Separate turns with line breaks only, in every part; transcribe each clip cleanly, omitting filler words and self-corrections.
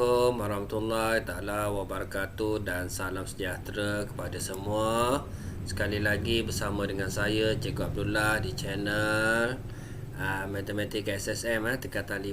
Assalamualaikum warahmatullahi taala wabarakatuh dan salam sejahtera kepada semua. Sekali lagi bersama dengan saya Cikgu Abdullah di channel Matematik SSM tingkatan 5.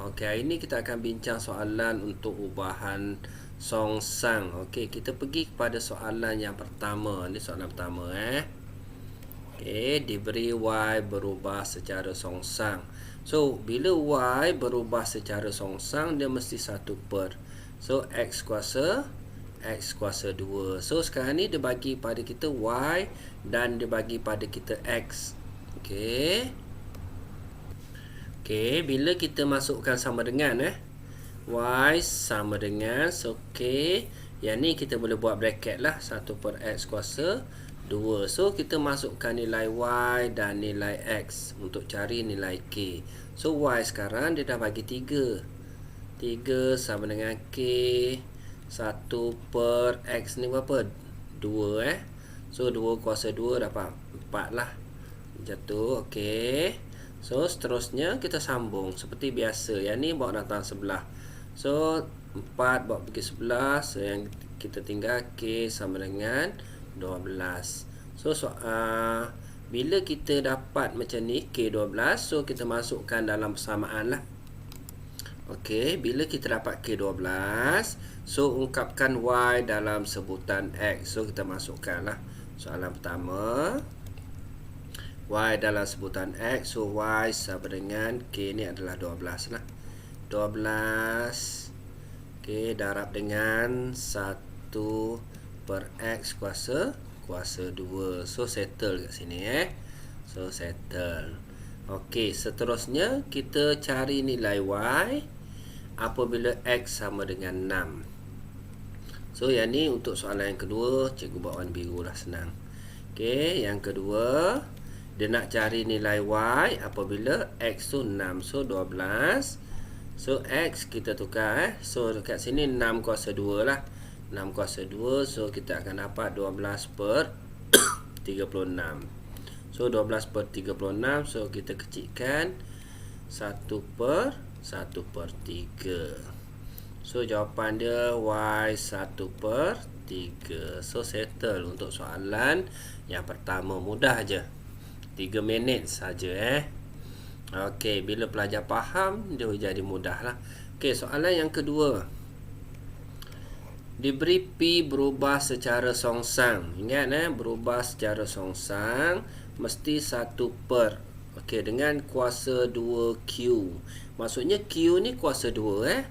Okey, hari ini kita akan bincang soalan untuk ubahan songsang. Okey, kita pergi kepada soalan yang pertama. Ini soalan pertama Okey, diberi Y berubah secara songsang. So, bila Y berubah secara songsang, dia mesti 1 per. So, X kuasa 2. So, sekarang ni dia bagi pada kita Y dan dia bagi pada kita X. Okey. Okey, bila kita masukkan sama dengan Y sama dengan, so, okey. Yang ni kita boleh buat bracket lah, 1 per X kuasa 2. So, kita masukkan nilai Y dan nilai X untuk cari nilai K. So, Y sekarang dia dah bagi 3. 3 sama dengan K. 1 per X ni berapa? 2 So, 2 kuasa 2 dapat 4 lah. Jatuh, okey. So, seterusnya kita sambung seperti biasa. Yang ni bawa datang sebelah. So, 4 bawa pergi sebelah. So, yang kita tinggal K sama dengan 12. So, bila kita dapat macam ni K12, so kita masukkan dalam persamaan lah. Okey, bila kita dapat K12, so ungkapkan Y dalam sebutan X. So, kita masukkan lah. Soalan pertama, Y dalam sebutan X. So, Y sama dengan K ni adalah 12 lah. 12 Okey, darab dengan 1 per X kuasa 2. So, settle kat sini So, settle. Okey, seterusnya kita cari nilai Y apabila X sama dengan 6. So, yang ni untuk soalan yang kedua, cikgu buat warna biru lah, senang. Okey, yang kedua, dia nak cari nilai Y apabila X tu 6. So, 12. So, X kita tukar So, dekat sini 6 kuasa 2 lah. 6 kuasa 2. So, kita akan dapat 12 per 36. So, 12 per 36. So, kita kecilkan 1 per 3. So, jawapan dia Y 1 per 3. So, settle untuk soalan yang pertama. Mudah je. 3 minit saja Okey, bila pelajar faham, dia jadi mudah lah. Okey, soalan yang kedua. Diberi P berubah secara songsang. Ingat berubah secara songsang mesti 1 per. Okey, dengan kuasa 2Q. Maksudnya Q ni kuasa 2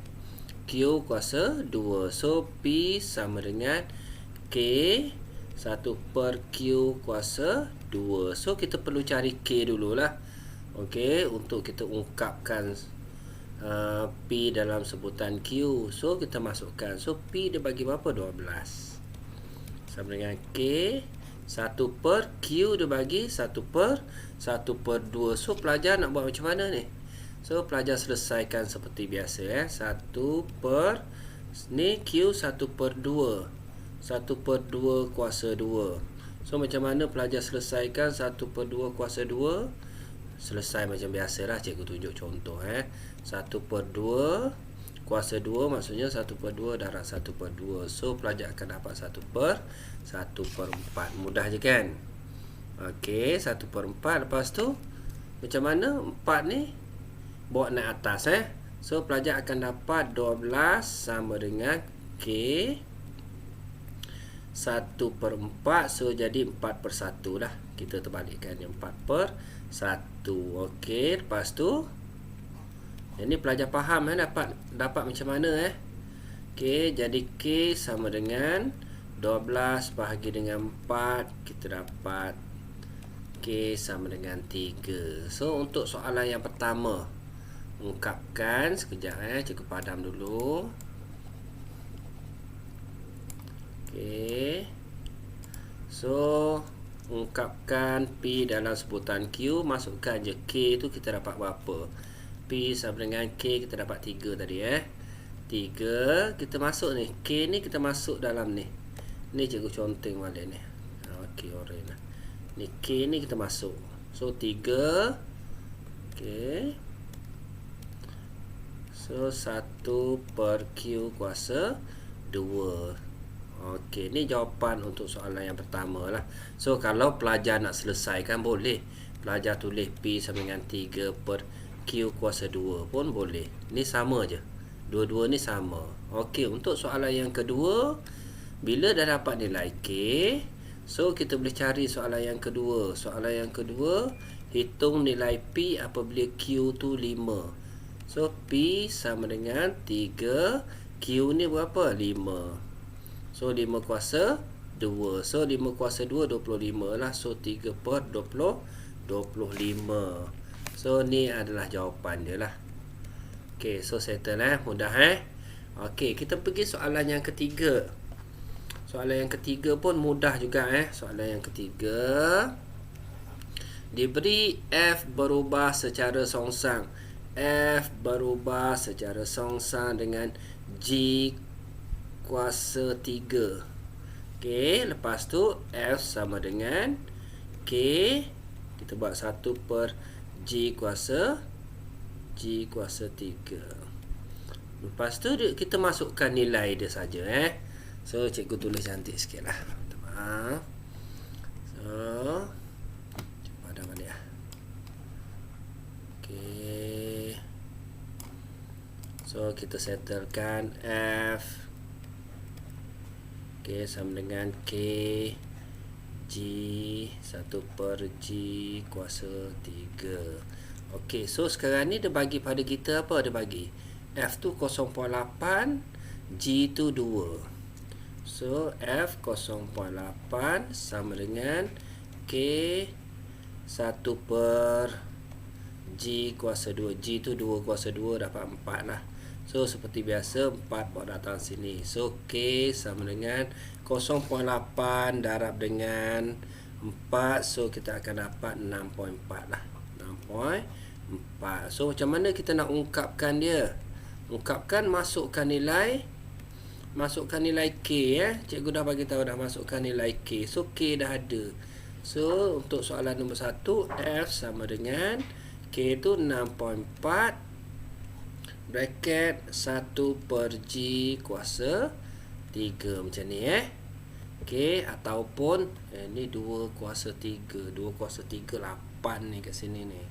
Q kuasa 2. So, P sama dengan K 1 per Q kuasa 2. So, kita perlu cari K dululah. Okey, untuk kita ungkapkan P dalam sebutan Q. So, kita masukkan. So, P dia bagi berapa? 12. Sama dengan K 1 per Q dia bagi 1 per 2. So, pelajar nak buat macam mana ni? So, pelajar selesaikan seperti biasa 1 per ni Q 1 per 2. 1 per 2 kuasa 2. So, macam mana pelajar selesaikan 1 per 2 kuasa 2? Selesai macam biasalah, cikgu tunjuk contoh 1 per 2 kuasa 2 maksudnya 1 per 2 darab 1 per 2. So, pelajar akan dapat 1 per 4. Mudah je kan? Okey, 1 per 4. Lepas tu macam mana 4 ni bawa naik atas So, pelajar akan dapat 12 sama dengan K 1 per 4. So, jadi 4 per 1 lah. Kita terbalikkan yang 4 per 1. Okey, lepas tu ini pelajar faham dapat macam mana Okey, jadi K sama dengan 12 bahagi dengan 4. Kita dapat K sama dengan 3. So, untuk soalan yang pertama, ungkapkan sekejap cikgu padam dulu. Okey. So, ungkapkan P dalam sebutan Q. Masukkan je K tu kita dapat berapa? P sama dengan K kita dapat 3 tadi 3. Kita masuk ni. K ni kita masuk dalam ni. Ni cikgu conteng balik ni. Okey, orange lah. Ni K ni kita masuk. So, 3. Okey. So 1 per Q kuasa 2. Okey, ni jawapan untuk soalan yang pertama lah. So kalau pelajar nak selesaikan boleh. Pelajar tulis P sama dengan 3 per Q kuasa 2 pun boleh. Ni sama je. Dua-dua ni sama. Okey, untuk soalan yang kedua, bila dah dapat nilai K, so kita boleh cari soalan yang kedua. Soalan yang kedua, hitung nilai P apabila Q tu 5. So P sama dengan 3, Q ni berapa? 5. So 5 kuasa 2. So 5 kuasa 2 25 lah. So 3 per 20 25. So ni adalah jawapan dia lah. Okey, so settle mudah Okey, kita pergi soalan yang ketiga. Soalan yang ketiga pun mudah juga Soalan yang ketiga, diberi F berubah secara songsang. F berubah secara songsang dengan G kuasa 3. Okey, lepas tu F sama dengan K. Kita buat 1 per G kuasa 3. Lepas tu kita masukkan nilai dia saja So cikgu tulis cantik sikit lah. Minta maaf. So pada balik lah. Okey. So kita settlekan F. Okey, sama dengan K G 1 per G kuasa 3. Okey, so sekarang ni dia bagi pada kita apa? Dia bagi F tu 0.8, G tu 2. So F 0.8 sama dengan K 1 per G kuasa 2. G tu 2 kuasa 2 dapat 4 lah. So seperti biasa 4 buat datang sini. So K sama dengan 0.8 darab dengan 4. So kita akan dapat 6.4 lah. 6.4. So macam mana kita nak ungkapkan dia? Ungkapkan, masukkan nilai K Cikgu dah bagi tahu dah masukkan nilai K. So K dah ada. So untuk soalan nombor 1, F sama dengan K tu 6.4 bracket 1 per G kuasa 3 macam ni Okey, ataupun ni 2 kuasa 3. 2 kuasa 3 8 ni kat sini ni.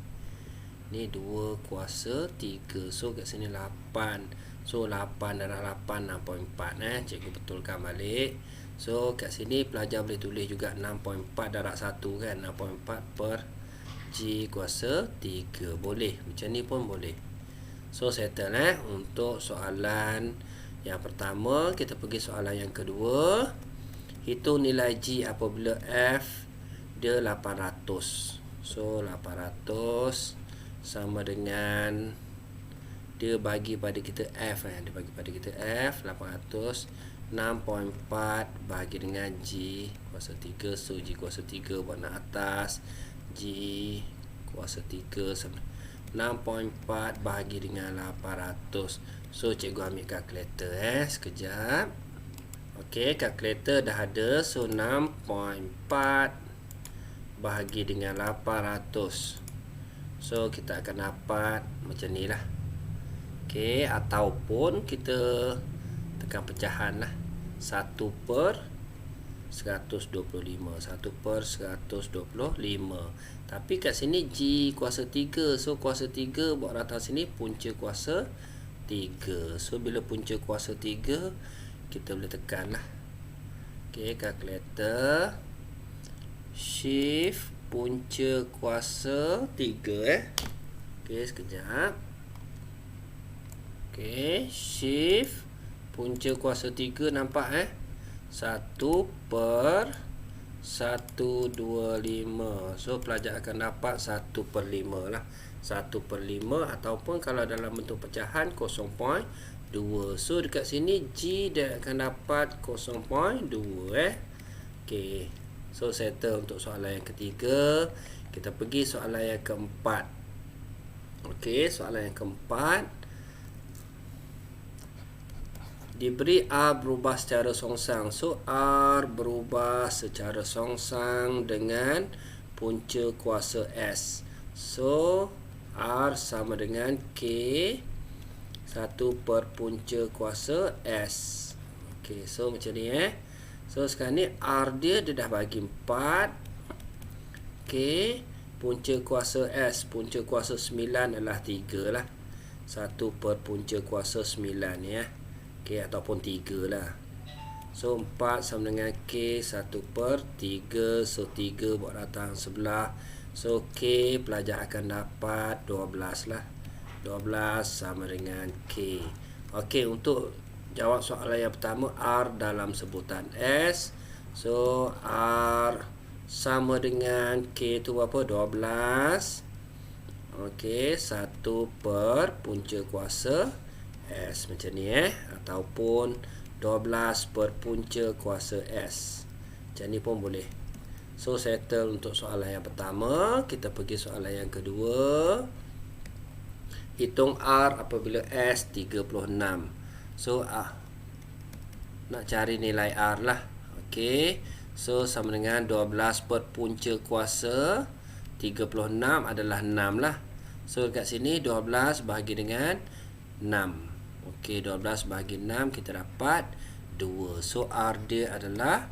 Ni 2 kuasa 3. So kat sini 8. So 8 darab 8 6.4 Cikgu betulkan balik. So kat sini pelajar boleh tulis juga 6.4 darab 1 kan. 6.4 per G kuasa 3. Boleh. Macam ni pun boleh. So settle untuk soalan yang pertama. Kita pergi soalan yang kedua. Hitung nilai G apabila F dia 800. So 800 sama dengan dia bagi pada kita F dia bagi pada kita F 800 6.4 bagi dengan G kuasa 3. So G kuasa 3 buat nak atas, G kuasa 3 sama 6.4 bahagi dengan 800. So cikgu ambil kalkulator sekejap. Okey, kalkulator dah ada. So 6.4 bahagi dengan 800. So kita akan dapat macam ni lah. Okey, ataupun kita tekan pecahan lah. 1 per 125. 1 per 125. Tapi kat sini G kuasa 3. So kuasa 3 buat datang sini punca kuasa 3. So bila punca kuasa 3 kita boleh tekan lah. Okey, kalkulator shift punca kuasa 3 Okey, sekejap. Okey, shift punca kuasa 3 nampak 1 per 125. So pelajar akan dapat 1 per 5 lah. 1 per 5 ataupun kalau dalam bentuk pecahan 0.2. So dekat sini G dia akan dapat 0.2 Okey. So settle untuk soalan yang ketiga. Kita pergi soalan yang keempat. Okey, soalan yang keempat. Diberi R berubah secara songsang. So R berubah secara songsang dengan punca kuasa S. So R sama dengan K 1 per punca kuasa S. Okey, so macam ni So sekarang ni R dia dah bagi 4. Okey, punca kuasa S, punca kuasa 9 adalah 3 lah. 1 per punca kuasa 9 ni Okey, ataupun 3 lah. So 4 sama dengan K 1 per 3. So 3 buat datang sebelah. So K pelajar akan dapat 12 lah. 12 sama dengan K. Okey, untuk jawab soalan yang pertama, R dalam sebutan S. So R sama dengan K tu berapa? 12. Okey, 1 per punca kuasa S macam ni ataupun 12 per punca kuasa S. Macam ni pun boleh. So settle untuk soalan yang pertama. Kita pergi soalan yang kedua. Hitung R apabila S 36. So nak cari nilai R lah. Okey. So sama dengan 12 per punca kuasa 36 adalah 6 lah. So kat sini 12 bahagi dengan 6. Okey, 12 bahagi 6 kita dapat 2. So R dia adalah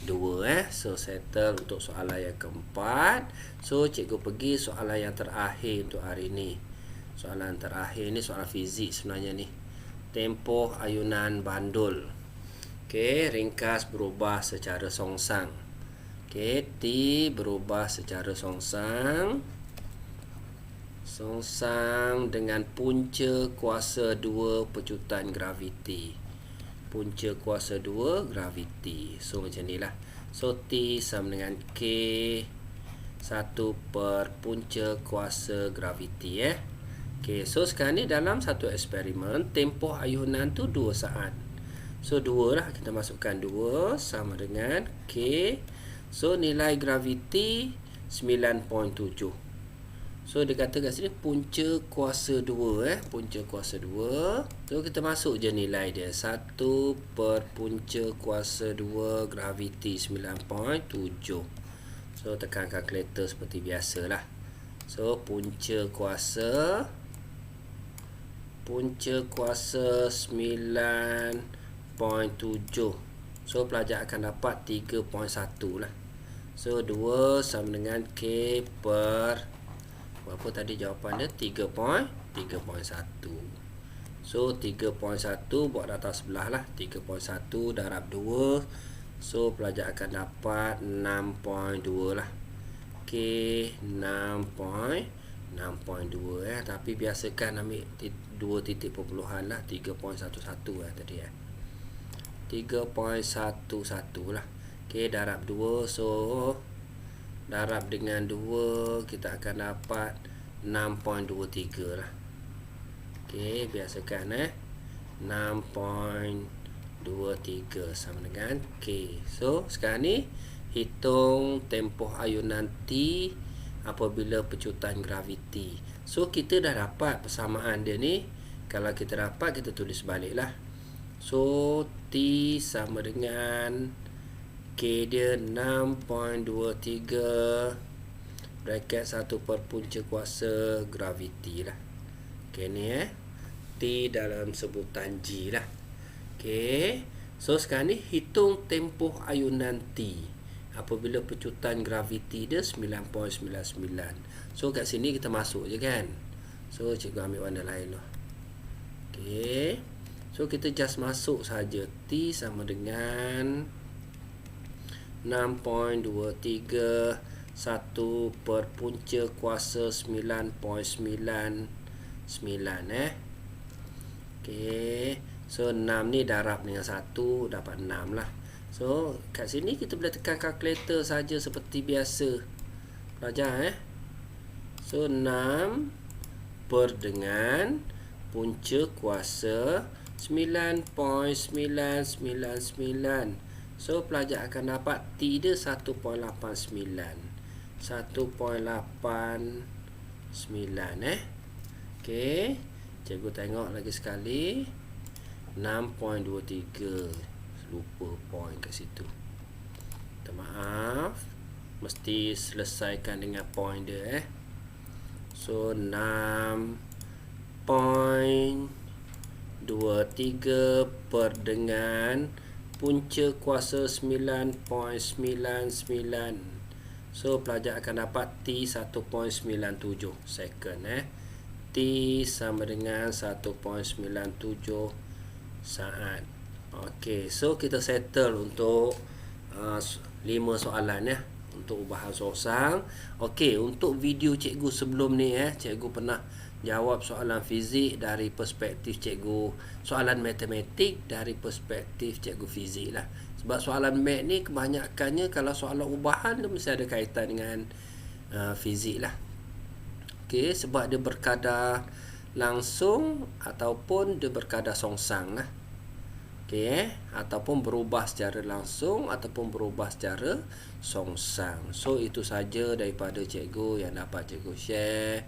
2 So settle untuk soalan yang keempat. So cikgu pergi soalan yang terakhir untuk hari ini. Soalan terakhir ni soalan fizik sebenarnya ni. Tempoh ayunan bandul. Okey, ringkas berubah secara songsang. Okey, T berubah secara songsang. Songsang dengan punca kuasa 2 pecutan graviti. Punca kuasa 2 graviti. So macam ni lah. So T sama dengan K 1 per punca kuasa graviti Okey, so sekarang ni dalam satu eksperimen, tempoh ayunan tu 2 saat. So 2 lah, kita masukkan 2 sama dengan K. So nilai graviti 9.7. So dia kata kat sini punca kuasa 2 punca kuasa 2. So kita masuk je nilai dia. 1 per punca kuasa 2 graviti 9.7. So tekan kalkulator seperti biasalah. So punca kuasa 9.7. So pelajar akan dapat 3.1 lah. So 2 sama dengan K per berapa tadi jawapan dia? 3.1. So 3.1 buat datang sebelah lah. 3.1 darab 2. So pelajar akan dapat 6.2 lah. K 6.2 tapi biasakan ambil 2 titik perpuluhan lah. 3.11 tadi 3.11 lah. K darab 2. So darab dengan 2 kita akan dapat 6.23 lah. Okey, biasakan 6.23 sama dengan K. So sekarang ni hitung tempoh ayunan T apabila pecutan graviti. So kita dah dapat persamaan dia ni. Kalau kita dapat, kita tulis balik lah. So T sama dengan K dia 6.23 bracket 1 per punca kuasa graviti lah. Okey ni T dalam sebutan G lah. Okey. So sekarang ni hitung tempoh ayunan T apabila pecutan graviti dia 9.99. So kat sini kita masuk je kan. So cikgu ambil warna lain lah. Okey. So kita just masuk saja. T sama dengan 6.23 1 per punca kuasa 9.99 Okey. So 6 ni darab dengan 1 dapat 6 lah. So kat sini kita boleh tekan kalkulator saja seperti biasa. Pelajar So 6 per dengan punca kuasa 9.999. So pelajar akan dapat T dia 1.89. 1.89 Okey. Cikgu tengok lagi sekali. 6.23. Lupa point kat situ. Minta maaf. Mesti selesaikan dengan point dia So 6.23 23 per dengan punca kuasa 9.99. So pelajar akan dapat T 1.97 second T sama dengan 1.97 saat. Okey, so kita settle untuk 5 soalan untuk ubahan sorsang. Okey, untuk video cikgu sebelum ni cikgu pernah jawab soalan fizik dari perspektif cikgu, soalan matematik dari perspektif cikgu fizik lah. Sebab soalan mat ni kebanyakannya kalau soalan ubahan dia mesti ada kaitan dengan fizik lah. Okey, sebab dia berkadar langsung ataupun dia berkadar songsang lah. Okey, ataupun berubah secara langsung ataupun berubah secara songsang. So itu saja daripada cikgu yang dapat cikgu share.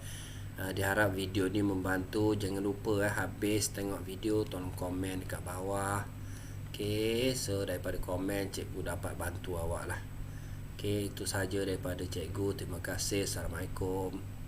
Diharap video ni membantu. Jangan lupa habis tengok video tolong komen dekat bawah. Okey, so daripada komen cikgu dapat bantu awak lah. Okey, itu saja daripada cikgu. Terima kasih. Assalamualaikum.